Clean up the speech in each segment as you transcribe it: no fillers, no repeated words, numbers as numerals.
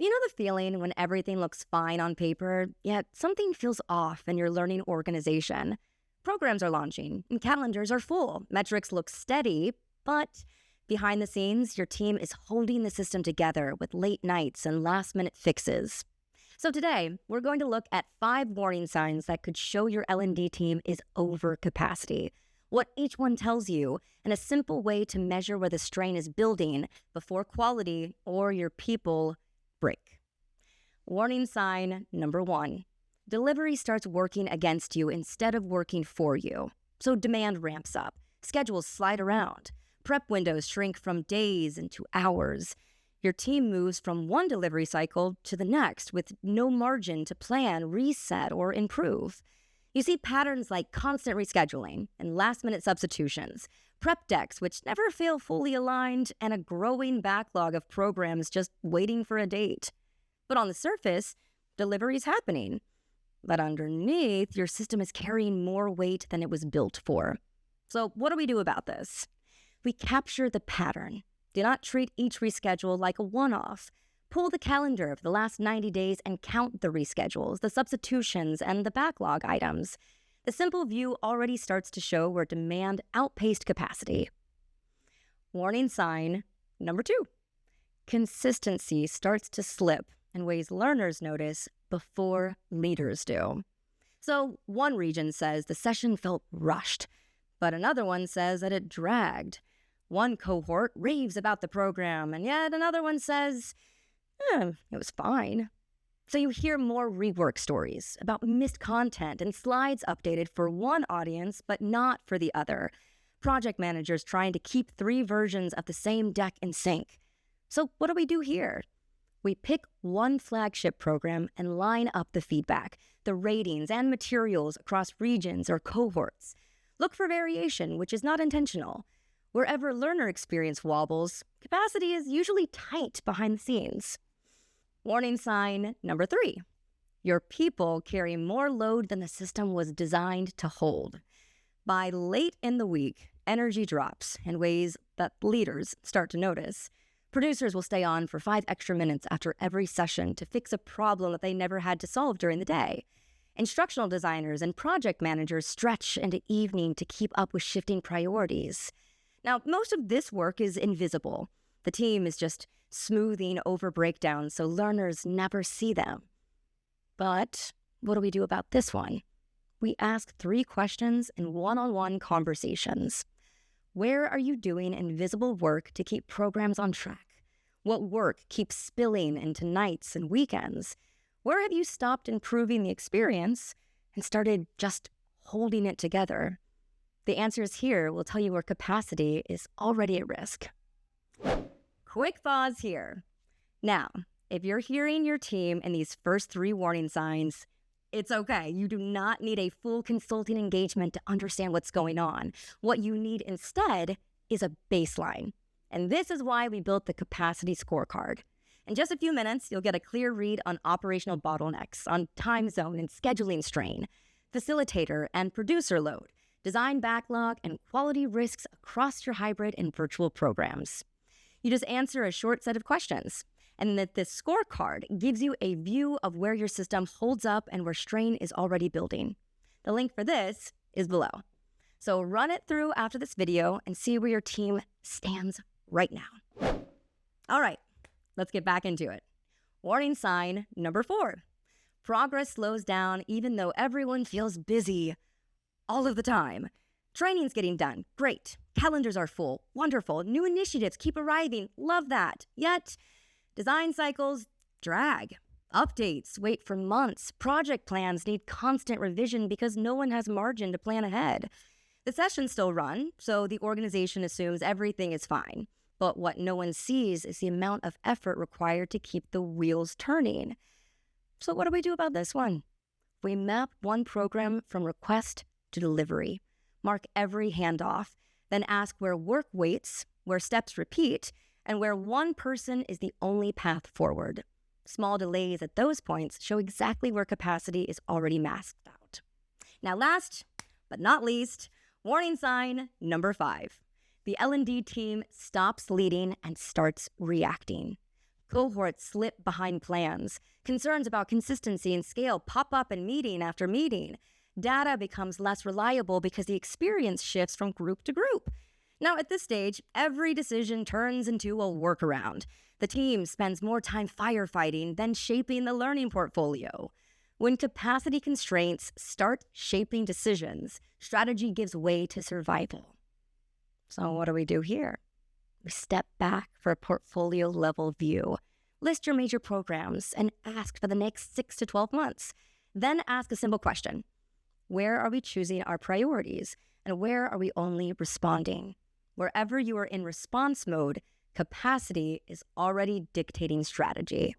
You know the feeling when everything looks fine on paper, yet something feels off in your learning organization? Programs are launching, and calendars are full. Metrics look steady, but behind the scenes, your team is holding the system together with late nights and last-minute fixes. So today, we're going to look at 5 warning signs that could show your L&D team is over capacity, what each one tells you, and a simple way to measure where the strain is building before quality or your people break. Warning sign number 1. Delivery starts working against you instead of working for you. So demand ramps up, schedules slide around, prep windows shrink from days into hours. Your team moves from one delivery cycle to the next with no margin to plan, reset, or improve. You see patterns like constant rescheduling and last-minute substitutions, prep decks which never feel fully aligned, and a growing backlog of programs just waiting for a date. But on the surface, delivery's happening. But underneath, your system is carrying more weight than it was built for. So what do we do about this? We capture the pattern. Do not treat each reschedule like a one-off. Pull the calendar of the last 90 days and count the reschedules, the substitutions, and the backlog items. The simple view already starts to show where demand outpaced capacity. Warning sign number 2. Consistency starts to slip in ways learners notice before leaders do. So one region says the session felt rushed, but another one says that it dragged. One cohort raves about the program, and yet another one says, it was fine. So you hear more rework stories about missed content and slides updated for one audience, but not for the other. Project managers trying to keep 3 versions of the same deck in sync. So what do we do here? We pick one flagship program and line up the feedback, the ratings and materials across regions or cohorts. Look for variation, which is not intentional. Wherever learner experience wobbles, capacity is usually tight behind the scenes. Warning sign number 3. Your people carry more load than the system was designed to hold. By late in the week, energy drops in ways that leaders start to notice. Producers will stay on for 5 extra minutes after every session to fix a problem that they never had to solve during the day. Instructional designers and project managers stretch into evening to keep up with shifting priorities. Now, most of this work is invisible. The team is just smoothing over breakdowns so learners never see them. But what do we do about this one? We ask 3 questions in one-on-one conversations. Where are you doing invisible work to keep programs on track? What work keeps spilling into nights and weekends? Where have you stopped improving the experience and started just holding it together? The answers here will tell you where capacity is already at risk. Quick pause here. Now, if you're hearing your team in these first 3 warning signs, it's okay. You do not need a full consulting engagement to understand what's going on. What you need instead is a baseline. And this is why we built the capacity scorecard. In just a few minutes, you'll get a clear read on operational bottlenecks, on time zone and scheduling strain, facilitator and producer load, design backlog, and quality risks across your hybrid and virtual programs. You just answer a short set of questions, and that this scorecard gives you a view of where your system holds up and where strain is already building. The link for this is below. So run it through after this video and see where your team stands right now. All right, let's get back into it. Warning sign number 4. Progress slows down even though everyone feels busy all of the time. Training's getting done, great. Calendars are full, wonderful. New initiatives keep arriving, love that. Yet, design cycles drag. Updates wait for months. Project plans need constant revision because no one has margin to plan ahead. The sessions still run, so the organization assumes everything is fine. But what no one sees is the amount of effort required to keep the wheels turning. So what do we do about this one? We map one program from request to delivery, mark every handoff, then ask where work waits, where steps repeat, and where one person is the only path forward. Small delays at those points show exactly where capacity is already masked out. Now last but not least, warning sign number 5. The L&D team stops leading and starts reacting. Cohorts slip behind plans. Concerns about consistency and scale pop up in meeting after meeting. Data becomes less reliable because the experience shifts from group to group. Now, at this stage, every decision turns into a workaround. The team spends more time firefighting than shaping the learning portfolio. When capacity constraints start shaping decisions, strategy gives way to survival. So what do we do here? We step back for a portfolio-level view. List your major programs and ask for the next 6 to 12 months. Then ask a simple question. Where are we choosing our priorities? And where are we only responding? Wherever you are in response mode, capacity is already dictating strategy.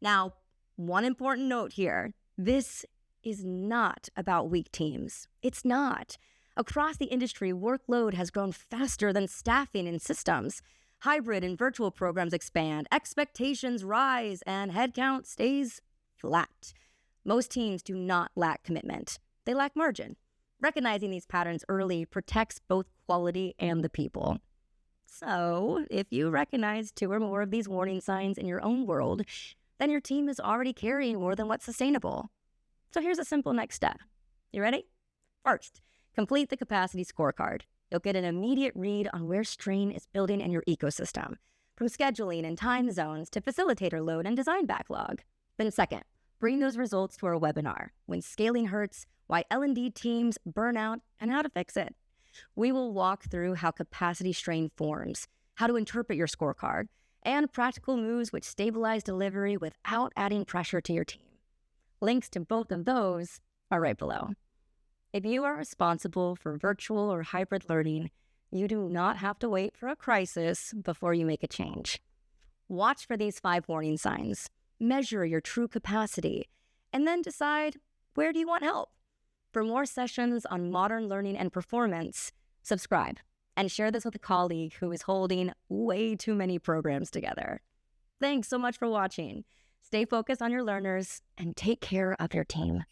Now, one important note here. This is not about weak teams. It's not. Across the industry, workload has grown faster than staffing in systems. Hybrid and virtual programs expand, expectations rise, and headcount stays flat. Most teams do not lack commitment. They lack margin. Recognizing these patterns early protects both quality and the people. So, if you recognize 2 or more of these warning signs in your own world, then your team is already carrying more than what's sustainable. So here's a simple next step. You ready? First, complete the capacity scorecard. You'll get an immediate read on where strain is building in your ecosystem, from scheduling and time zones to facilitator load and design backlog. Then second, bring those results to our webinar, When Scaling Hurts, Why L&D Teams Burn Out, and How to Fix It. We will walk through how capacity strain forms, how to interpret your scorecard, and practical moves which stabilize delivery without adding pressure to your team. Links to both of those are right below. If you are responsible for virtual or hybrid learning, you do not have to wait for a crisis before you make a change. Watch for these 5 warning signs, measure your true capacity, and then decide, where do you want help? For more sessions on modern learning and performance, subscribe and share this with a colleague who is holding way too many programs together. Thanks so much for watching. Stay focused on your learners and take care of your team.